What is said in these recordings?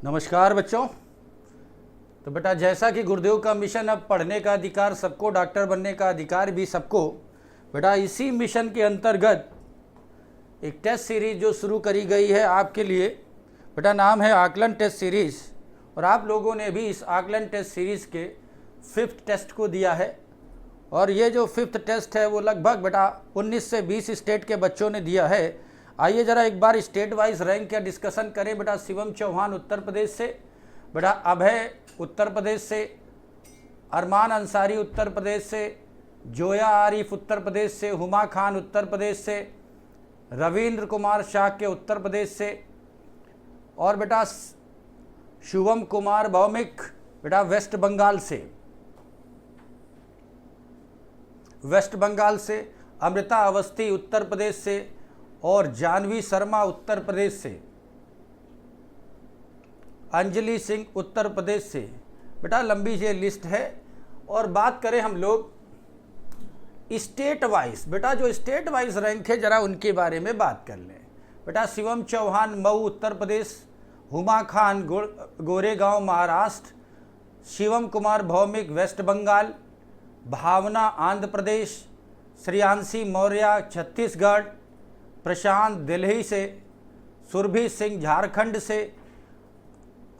नमस्कार बच्चों। तो बेटा जैसा कि गुरुदेव का मिशन अब पढ़ने का अधिकार सबको, डॉक्टर बनने का अधिकार भी सबको, बेटा इसी मिशन के अंतर्गत एक टेस्ट सीरीज जो शुरू करी गई है आपके लिए, बेटा नाम है आकलन टेस्ट सीरीज़। और आप लोगों ने भी इस आकलन टेस्ट सीरीज़ के 5th टेस्ट को दिया है। और ये जो 5th टेस्ट है वो लगभग बेटा 19 से 20 स्टेट के बच्चों ने दिया है। आइए ज़रा एक बार स्टेट वाइज रैंक का डिस्कशन करें। बेटा शिवम चौहान उत्तर प्रदेश से, बेटा अभय उत्तर प्रदेश से, अरमान अंसारी उत्तर प्रदेश से, जोया आरिफ उत्तर प्रदेश से, हुमा खान उत्तर प्रदेश से, रविंद्र कुमार शाह के उत्तर प्रदेश से, और बेटा शुभम कुमार भौमिक बेटा वेस्ट बंगाल से, अमृता अवस्थी उत्तर प्रदेश से, और जानवी शर्मा उत्तर प्रदेश से, अंजलि सिंह उत्तर प्रदेश से। बेटा लंबी ये लिस्ट है। और बात करें हम लोग स्टेट वाइज, बेटा जो स्टेट वाइज रैंक है जरा उनके बारे में बात कर लें। बेटा शिवम चौहान मऊ उत्तर प्रदेश, हुमा खान गोरेगांव महाराष्ट्र, शिवम कुमार भौमिक वेस्ट बंगाल, भावना आंध्र प्रदेश, श्रेयांशी मौर्य छत्तीसगढ़, प्रशांत दिल्ली से, सुरभि सिंह झारखंड से,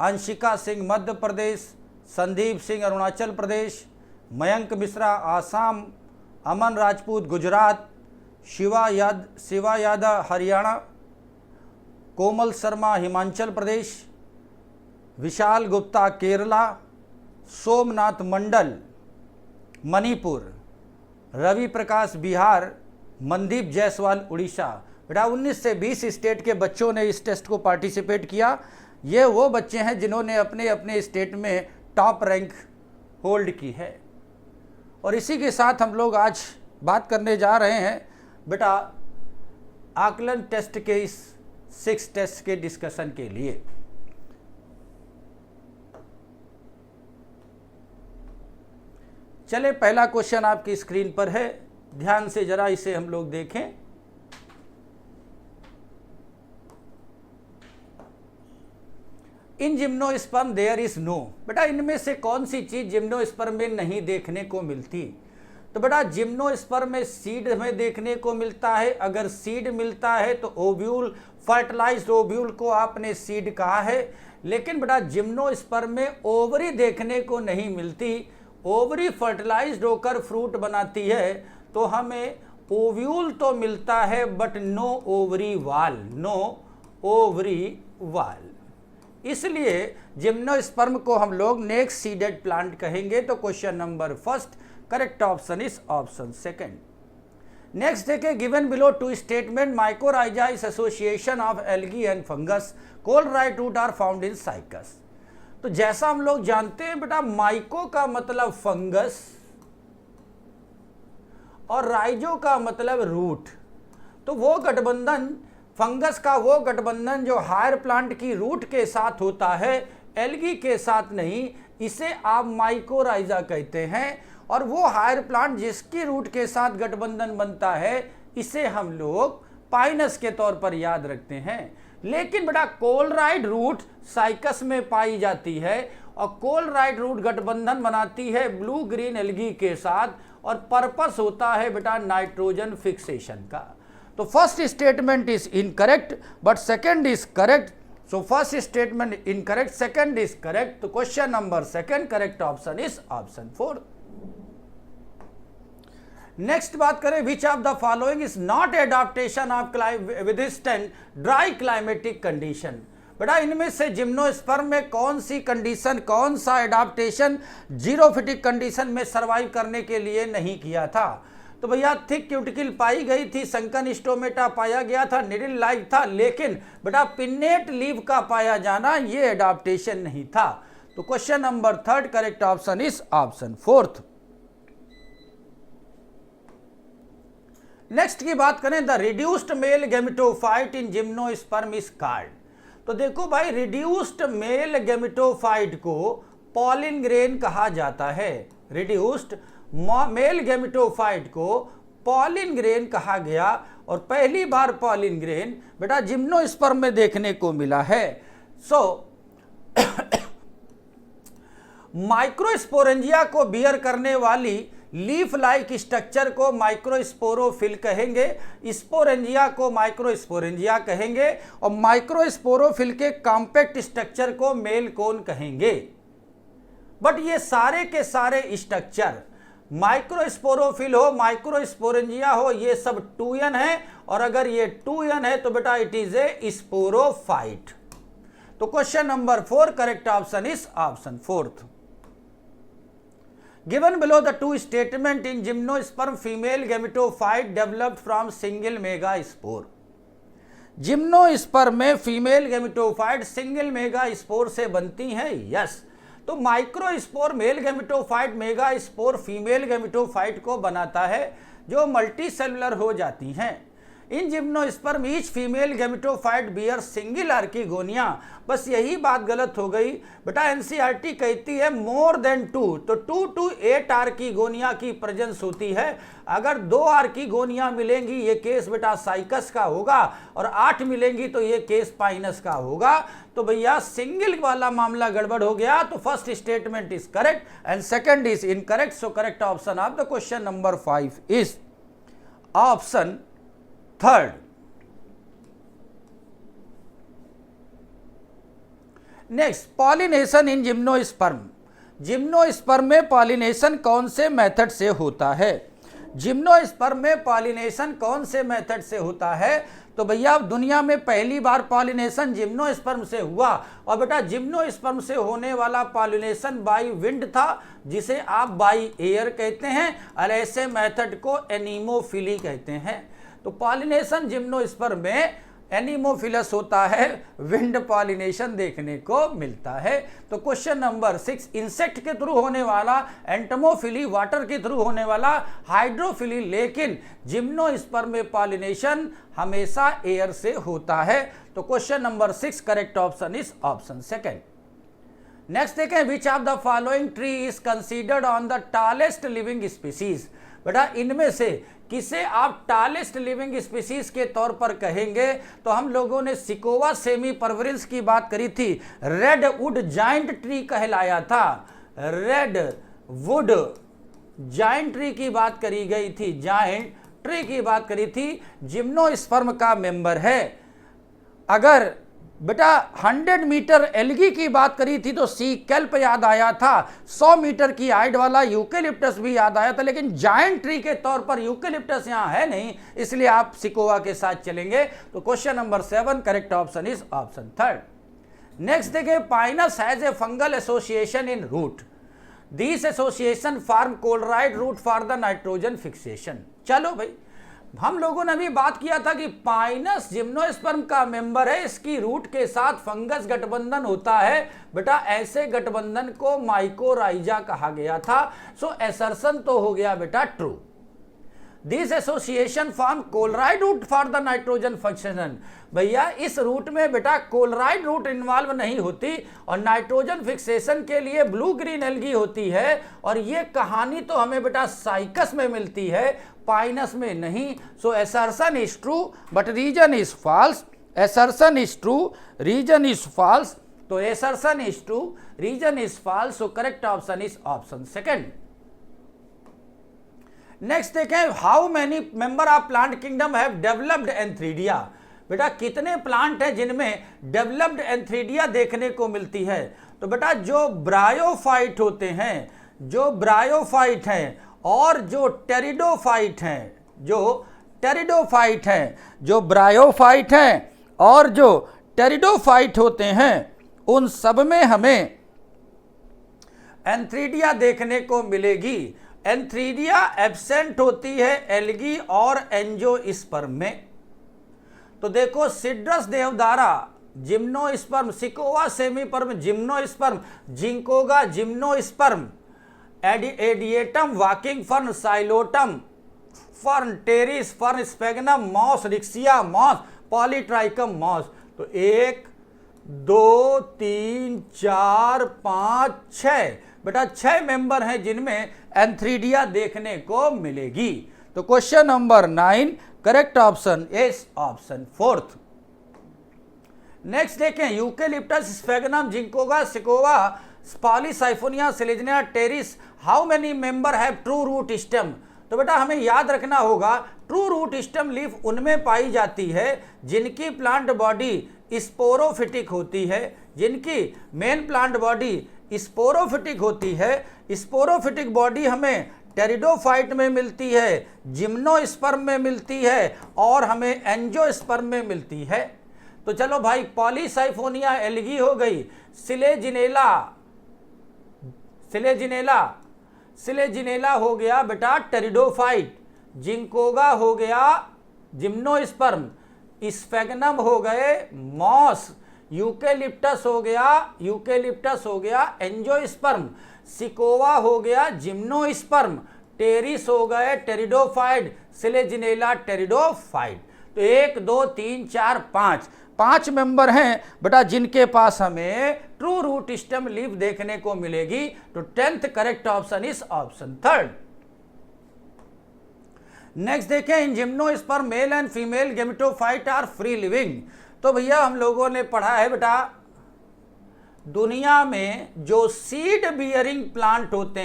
अंशिका सिंह मध्य प्रदेश, संदीप सिंह अरुणाचल प्रदेश, मयंक मिश्रा आसाम, अमन राजपूत गुजरात, शिवा यादव हरियाणा, कोमल शर्मा हिमाचल प्रदेश, विशाल गुप्ता केरला, सोमनाथ मंडल मणिपुर, रवि प्रकाश बिहार, मनदीप जायसवाल उड़ीसा। बेटा 19 से 20 स्टेट के बच्चों ने इस टेस्ट को पार्टिसिपेट किया। ये वो बच्चे हैं जिन्होंने अपने अपने स्टेट में टॉप रैंक होल्ड की है। और इसी के साथ हम लोग आज बात करने जा रहे हैं बेटा आकलन टेस्ट के इस 6 टेस्ट के डिस्कशन के लिए। चले पहला क्वेश्चन आपकी स्क्रीन पर है, ध्यान से जरा इसे हम लोग देखें। In gymnosperm there is no, बेटा इनमें से कौन सी चीज जिम्नोस्पर्म में नहीं देखने को मिलती? तो बेटा जिम्नोस्पर्म में सीड में देखने को मिलता है। अगर सीड मिलता है तो ओव्यूल, फर्टिलाइज्ड ओव्यूल को आपने सीड कहा है। लेकिन बेटा जिम्नोस्पर्म में ओवरी देखने को नहीं मिलती। ओवरी फर्टिलाइज्ड होकर फ्रूट बनाती है तो हमें ओव्यूल तो मिलता है बट नो ओवरी वाल, नो ओवरी वाल। इसलिए जिम्नोस्पर्म को हम लोग नेक्स्ट सीडेड प्लांट कहेंगे। तो question number first correct option is option second. Next देखिए, given below 2 statement mycorrhiza is association of algae and fungus, coralloid root are found in Cycas. तो जैसा हम लोग जानते हैं बेटा माइको का मतलब फंगस और राइजो का मतलब रूट। तो वो गठबंधन, फंगस का वो गठबंधन जो हायर प्लांट की रूट के साथ होता है, एल्गी के साथ नहीं, इसे आप माइकोराइजा कहते हैं। और वो हायर प्लांट जिसकी रूट के साथ गठबंधन बनता है इसे हम लोग पाइनस के तौर पर याद रखते हैं। लेकिन बेटा कोलराइट रूट साइकस में पाई जाती है और कोलराइट रूट गठबंधन बनाती है ब्लू ग्रीन एल्गी के साथ, और पर्पस होता है बेटा नाइट्रोजन फिक्सेशन का। तो first statement is incorrect but second is correct. So first statement incorrect, second is correct. तो question number second correct option is option 4। Next बात करें, which of the following is not adaptation of withstand dry climatic condition. बेटा इनमें से gymnosperm में कौन सी condition, कौन सा एडाप्टेशन जीरोफिटिक कंडीशन में सर्वाइव करने के लिए नहीं किया था? तो भैया थिक क्यूटिकल पाई गई थी, संकन स्टोमेटा पाया गया था, निडिल लाइक था, लेकिन बेटा पिन्नेट लीव का पाया जाना ये एडाप्टेशन नहीं था। तो question number 3 correct option is option 4। Next की बात करें, the reduced male gametophyte in gymnosperm is called. तो देखो भाई रिड्यूस्ड मेल गैमेटोफाइट को पॉलिन ग्रेन कहा जाता है। रिड्यूस्ड मेल गैमेटोफाइट को पॉलिन ग्रेन कहा गया और पहली बार पॉलिन ग्रेन बेटा जिम्नोस्पर्म में देखने को मिला है। सो माइक्रोस्पोरेंजिया को बियर करने वाली लीफ लाइक स्ट्रक्चर को माइक्रोस्पोरोफिल कहेंगे, स्पोरेंजिया को माइक्रोस्पोरेंजिया कहेंगे, और माइक्रोस्पोरोफिल के कॉम्पैक्ट स्ट्रक्चर को मेल कोन कहेंगे। बट ये सारे के सारे स्ट्रक्चर माइक्रोस्पोरोफिल हो, माइक्रोस्पोरेंजिया हो, ये सब 2n है, और अगर ये 2n है तो बेटा इट इज ए स्पोरोफाइट। तो question number 4 correct option is option 4th। Given below the two statement in gymnosperm female gametophyte developed from single megaspore। Gymnosperm में फीमेल गेमेटोफाइट सिंगल मेगास्पोर से बनती हैं, यस। तो microspore male gametophyte, megaspore female gametophyte को बनाता है जो multi cellular हो जाती हैं। In gymnosperm each female gametophyte bear single archegonia. बस यही बात गलत हो गई बेटा, एनसीईआरटी कहती है मोर देन 2, तो 2 to 8 आर्किगोनिया की प्रेजेंस होती है। अगर 2 आर्किगोनिया मिलेंगी ये केस बेटा साइकस का होगा, और 8 मिलेंगी तो ये केस पाइनस का होगा। तो भैया सिंगल वाला मामला गड़बड़ हो गया, तो first statement is correct and second is incorrect. So correct option of the question number 5 is option 3rd। Next, pollination in gymnosperm. Gymnosperm में पॉलिनेशन कौन से मेथड से होता है? जिम्नोस्पर्म में पॉलिनेशन कौन से मेथड से होता है? तो भैया दुनिया में पहली बार पॉलिनेशन जिम्नोस्पर्म से हुआ, और बेटा जिम्नोस्पर्म से होने वाला पॉलिनेशन बाई विंड था, जिसे आप बाई एयर कहते हैं, और ऐसे मेथड को एनीमोफिली कहते हैं। तो पॉलिनेशन जिम्नोस्पर्म में एनीमोफिलस होता है, विंड पॉलिनेशन देखने को मिलता है। तो क्वेश्चन नंबर 6, इंसेक्ट के थ्रू होने वाला एंटमोफिली, वाटर के थ्रू होने वाला हाइड्रोफिली, लेकिन जिम्नोस्पर्म में पॉलिनेशन हमेशा एयर से होता है। तो question number 6 correct option is option 2nd। Next देखें, which of the following tree is considered on the tallest living species. बेटा इनमें से किसे आप टॉलेस्ट लिविंग स्पीसीज के तौर पर कहेंगे? तो हम लोगों ने सिकोवा सेमी परवरिंस की बात करी थी, रेड वुड जाइंट ट्री कहलाया था, रेड वुड जाइंट ट्री की बात करी गई थी, जाइंट ट्री की बात करी थी, जिम्नोस्पर्म का मेंबर है। अगर बेटा 100 मीटर एल्गी की बात करी थी तो सी कैल्प याद आया था, 100 मीटर की हाइट वाला यूकेलिप्टस भी याद आया था, लेकिन जायंट ट्री के तौर पर यूकेलिप्टस यहां है नहीं, इसलिए आप सिकोवा के साथ चलेंगे। तो question number 7 correct option is option 3rd। Next देखिए, Pinus has a fungal association in root, this association form coralloid root for the nitrogen fixation. चलो भाई, हम लोगों ने भी बात किया था कि पाइनस जिम्नोस्पर्म का मेंबर है, इसकी रूट के साथ फंगस गठबंधन होता है। बेटा ऐसे गठबंधन को माइकोराइजा कहा गया था। सो एसर्शन तो हो गया बेटा true. This association form coralloid root for the nitrogen fixation. भैया इस रूट में बेटा कोलराइड रूट इन्वॉल्व नहीं होती, और नाइट्रोजन फिक्सेशन के लिए ब्लू ग्रीन एल्गी होती है, और ये कहानी तो हमें बेटा साइकस में मिलती है, पाइनस में नहीं। So assertion is true but reason is false, assertion is true reason is false. तो assertion is true reason is false. So correct option is option 2nd। Next देखें, how many member of plant kingdom have developed antheridia. बेटा कितने plant हैं जिनमें developed antheridia देखने को मिलती है? तो बेटा जो ब्रायोफाइट होते हैं, जो ब्रायोफाइट हैं और जो टेरिडोफाइट हैं, जो टेरिडोफाइट हैं, जो ब्रायोफाइट हैं और जो टेरिडोफाइट होते हैं, उन सब में हमें एंथ्रीडिया देखने को मिलेगी। एंथ्रीडिया एब्सेंट होती है एल्गी और एंजियोस्पर्म में। तो देखो, Cedrus deodara gymnosperm, Sequoia sempervirens gymnosperm, Ginkgo gymnosperm, Adiantum walking fern, Psilotum fern, Pteris fern, Sphagnum moss, Riccia moss, Polytrichum moss. तो 1 2 3 4 5 6 बेटा 6 मेंबर हैं जिनमें एंथ्रीडिया देखने को मिलेगी। तो question number 9 correct option is option 4th। Next देखें, eucalyptus, Sphagnum, Ginkgo, Sequoia, Polysiphonia, Selaginella, Pteris, how many member have true root stem. तो बेटा हमें याद रखना होगा, ट्रू रूट स्टेम लीफ उनमें पाई जाती है जिनकी प्लांट बॉडी स्पोरोफिटिक होती है, जिनकी मेन प्लांट बॉडी स्पोरोफिटिक होती है। स्पोरोफिटिक बॉडी हमें टेरिडोफाइट में मिलती है, जिम्नोस्पर्म में मिलती है और हमें एंजियोस्पर्म में मिलती है। तो चलो भाई, पॉलीसाइफोनिया एल्गी हो गई, सिलेजिनेला हो गया बेटा टेरिडोफाइट, जिंकोगा हो गया जिम्नोस्पर्म, स्फेगनम हो गए मॉस, यूकेलिप्टस हो गया एंजियोस्पर्म, सिकोवा हो गया जिम्नोस्पर्म, टेरिस हो गए टेरिडोफाइट, सिलेजिनेला टेरिडोफाइट। तो 1 2 3 4 5 मेंबर हैं बेटा जिनके पास हमें ट्रू रूट स्टेम लीफ देखने को मिलेगी। तो 10th correct option is option 3rd। Next देखें, in gymnosperm male and female gametophyte are free living. तो भैया हम लोगों ने पढ़ा है बेटा, दुनिया में जो सीड बियरिंग प्लांट होते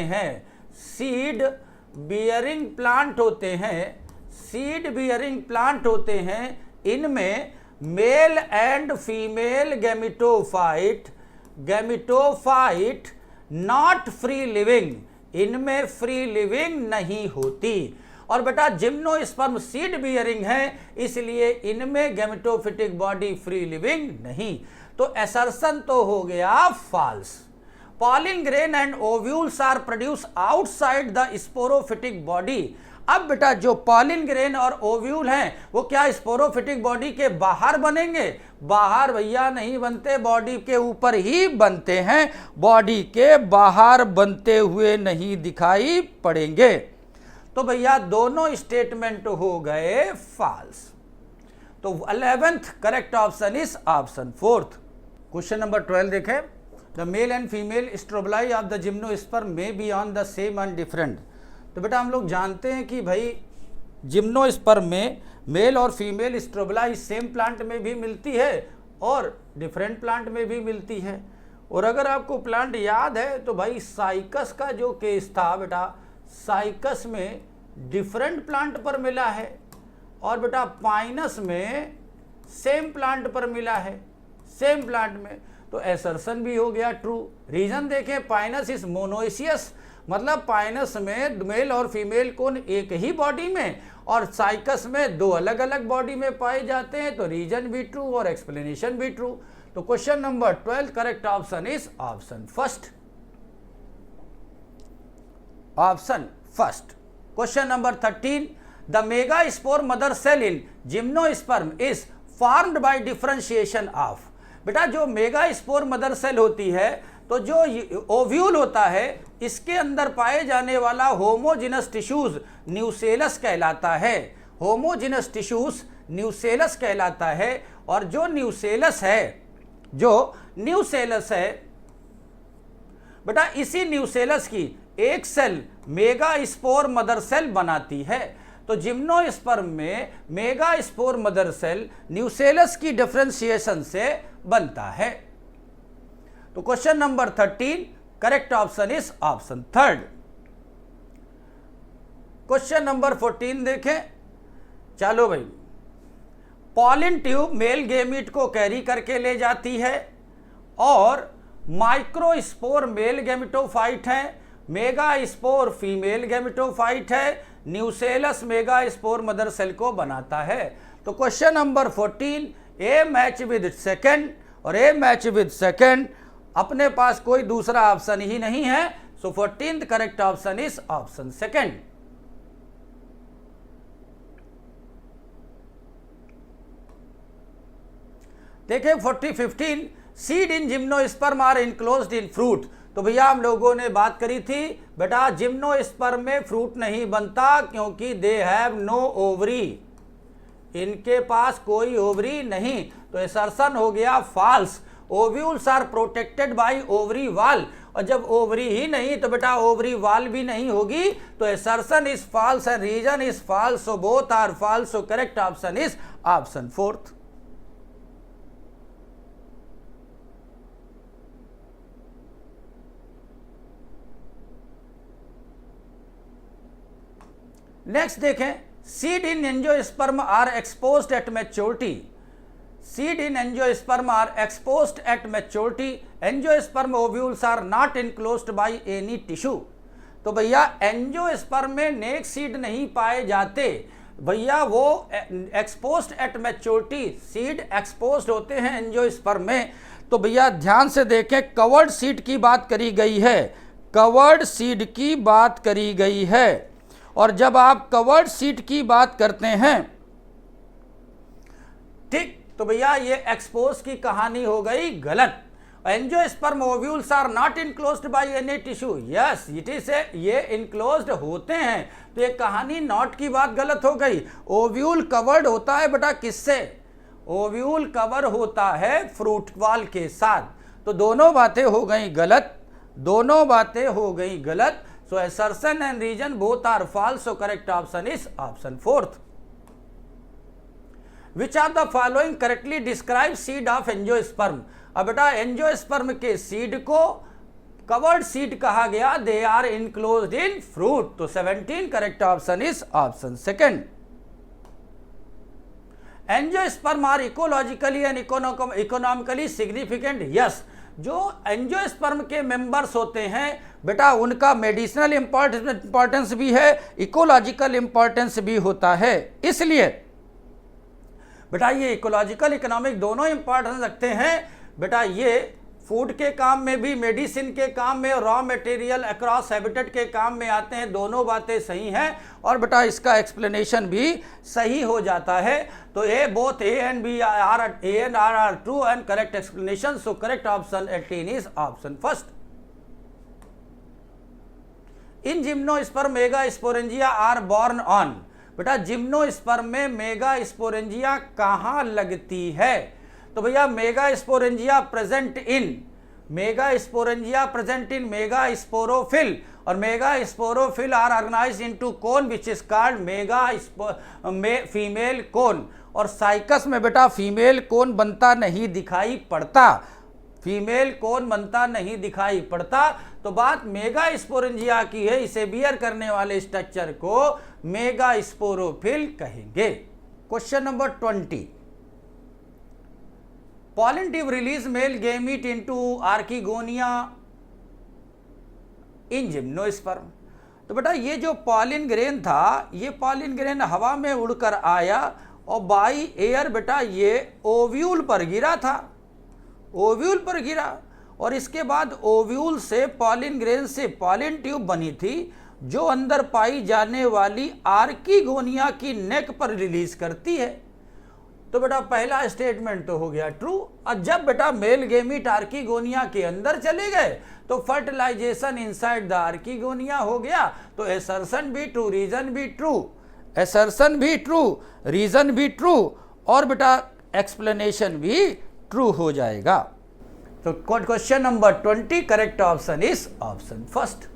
हैं, इनमें mail and female gametophyte not free living, इनमें फ्री लिविंग नहीं होती। और बेटा जिम्नोस्पर्म सीड बियरिंग है, इसलिए इनमें गेमेटोफिटिक बॉडी फ्री लिविंग नहीं। तो असर्शन तो हो गया false. Pollen grain and ovules are produce outside the sporophytic body. अब बेटा जो पॉलिन ग्रेन और ओव्यूल हैं वो क्या स्पोरोफिटिक बॉडी के बाहर बनेंगे? बाहर भैया नहीं बनते, बॉडी के ऊपर ही बनते हैं, बॉडी के बाहर बनते हुए नहीं दिखाई पड़ेंगे। तो भैया दोनों स्टेटमेंट हो गए फॉल्स। तो 11th correct option is option 4th। Question number 12 देखें, the male and female strobili of the gymnosperm may be on the same and different. तो बेटा हम लोग जानते हैं कि भाई जिम्नोस्पर्म में मेल और फीमेल स्ट्रोबलाई सेम प्लांट में भी मिलती है और डिफरेंट प्लांट में भी मिलती है। और अगर आपको प्लांट याद है तो भाई साइकस का जो केस था बेटा, साइकस में डिफरेंट प्लांट पर मिला है और बेटा पाइनस में सेम प्लांट पर मिला है, सेम प्लांट में। तो एसर्शन भी हो गया ट्रू। रीजन देखें, पाइनस इज मोनोइसियस, मतलब पाइनस में मेल और फीमेल कोन एक ही बॉडी में और साइकस में दो अलग अलग बॉडी में पाए जाते हैं। तो रीजन भी ट्रू और एक्सप्लेनेशन भी ट्रू। तो question number 12 correct option is option first. Option first. Question number 13, the megaspore mother cell in gymnosperm is formed by differentiation of. बेटा जो मेगास्पोर मदर सेल होती है, तो जो ओव्यूल होता है, इसके अंदर पाए जाने वाला होमोजिनस टिश्यूज न्यूसेलस कहलाता है। होमोजिनस टिश्यूज न्यूसेलस कहलाता है। और जो न्यूसेलस है बेटा, इसी न्यूसेलस की एक सेल मेगास्पोर मदर सेल बनाती है। तो जिम्नोस्पर्म में मेगास्पोर मदर सेल न्यूसेलस की डिफरेंशिएशन से बनता है। तो question number 13 correct option is option 3rd। Question number 14 देखें। चलो भाई, पॉलिन ट्यूब मेल गेमीट को कैरी करके ले जाती है और माइक्रोस्पोर मेल गेमेटोफाइट है, मेगास्पोर फीमेल गेमेटोफाइट है, न्यूसेलस मेगास्पोर मदर सेल को बनाता है। तो question number 14, A match with second और ए मैच विद सेकंड, अपने पास कोई दूसरा ऑप्शन ही नहीं है। So 14th correct option is option 2nd। देखिए 15 seed in gymnosperm are enclosed in fruit. तो भैया हम लोगों ने बात करी थी बेटा, जिम्नोस्पर्म में फ्रूट नहीं बनता क्योंकि दे हैव नो ओवरी, इनके पास कोई ओवरी नहीं। तो असर्शन हो गया false. Ovules are protected by ovary wall, और जब ओवरी ही नहीं तो बेटा ओवरी वॉल भी नहीं होगी। तो assertion is false and reason is false. So both are false. So correct option is option 4th। Next देखें, seed in angiosperm are exposed at maturity. Seed in angiosperm are exposed at maturity. Angiosperm ovules are not enclosed by any tissue. तो भैया angiosperm में नेक seed नहीं पाए जाते भैया, वो exposed at maturity, seed exposed होते हैं एंजियोस्पर्म में। तो भैया ध्यान से देखें, कवर्ड सीड की बात करी गई है, कवर्ड सीड की बात करी गई है। और जब आप कवर्ड सीड की बात करते हैं, ठीक, तो भैया ये एक्सपोज की कहानी हो गई गलत। Angiosperm ovules are not enclosed by any tissue. Yes it is ये इनक्लोज्ड होते हैं, तो ये कहानी नॉट की बात गलत हो गई। ओव्यूल कवर्ड होता है बेटा किससे? ओव्यूल कवर होता है फ्रूट वॉल के साथ। तो दोनों बातें हो गई गलत, दोनों बातें हो गई गलत। So assertion and reason both are false, so correct option is option fourth. Which are the following correctly describe seed of angiosperm. अब बेटा एंजियोस्पर्म के सीड को कवर्ड सीड कहा गया, they are enclosed in fruit. तो 17 correct option is option second. Angiosperm are ecologically and economically significant. Yes, जो angiosperm के members होते हैं बेटा उनका मेडिसिनल इंपॉर्टेंस भी है, इकोलॉजिकल इंपॉर्टेंस भी होता है। इसलिए बेटा ये इकोलॉजिकल इकोनॉमिक दोनों इंपॉर्टेंस रखते हैं। बेटा ये फूड के काम में भी, मेडिसिन के काम में, रॉ मटेरियल अक्रॉस हैबिटेट के काम में आते हैं। दोनों बातें सही हैं और बेटा इसका एक्सप्लेनेशन भी सही हो जाता है। तो A both A and B are true and correct explanation. So correct option 18 is option first. In gymnosperm mega sporangia are borne on. बेटा जिम्नोस्पर्म में मेगा स्पोरेंजिया कहाँ लगती है? तो भैया mega sporangia present in mega sporophyll, और mega sporophyll are organised into cone which is called female cone. और cycas में बेटा फीमेल कोन बनता नहीं दिखाई पड़ता, फीमेल कोन बनता नहीं दिखाई पड़ता। तो बात मेगा स्पोरेंजिया की है, इसे बियर करने वाले स्ट्रक्चर को मेगा स्पोरोफिल कहेंगे। Question number 20, pollen tube release male gamete into archegonia इन जिम्नोस्पर्म। तो बेटा ये जो पॉलिन ग्रेन था, ये पॉलिन ग्रेन हवा में उड़कर आया और बाई एयर बेटा ये ओव्यूल पर गिरा था, ओव्यूल पर गिरा। और इसके बाद ओव्यूल से पॉलिन ग्रेन से पॉलिन ट्यूब बनी थी, जो अंदर पाई जाने वाली आर्किगोनिया की नेक पर रिलीज करती है। तो बेटा पहला स्टेटमेंट तो हो गया ट्रू। और जब बेटा मेल गैमीट आर्किगोनिया के अंदर चले गए तो फर्टिलाइजेशन इनसाइड द आर्किगोनिया हो गया। तो असर्शन भी ट्रू, रीजन भी ट्रू, असर्शन भी ट्रू, रीजन भी ट्रू, और बेटा एक्सप्लेनेशन भी ट्रू हो जाएगा। तो question number 20 correct option is option first.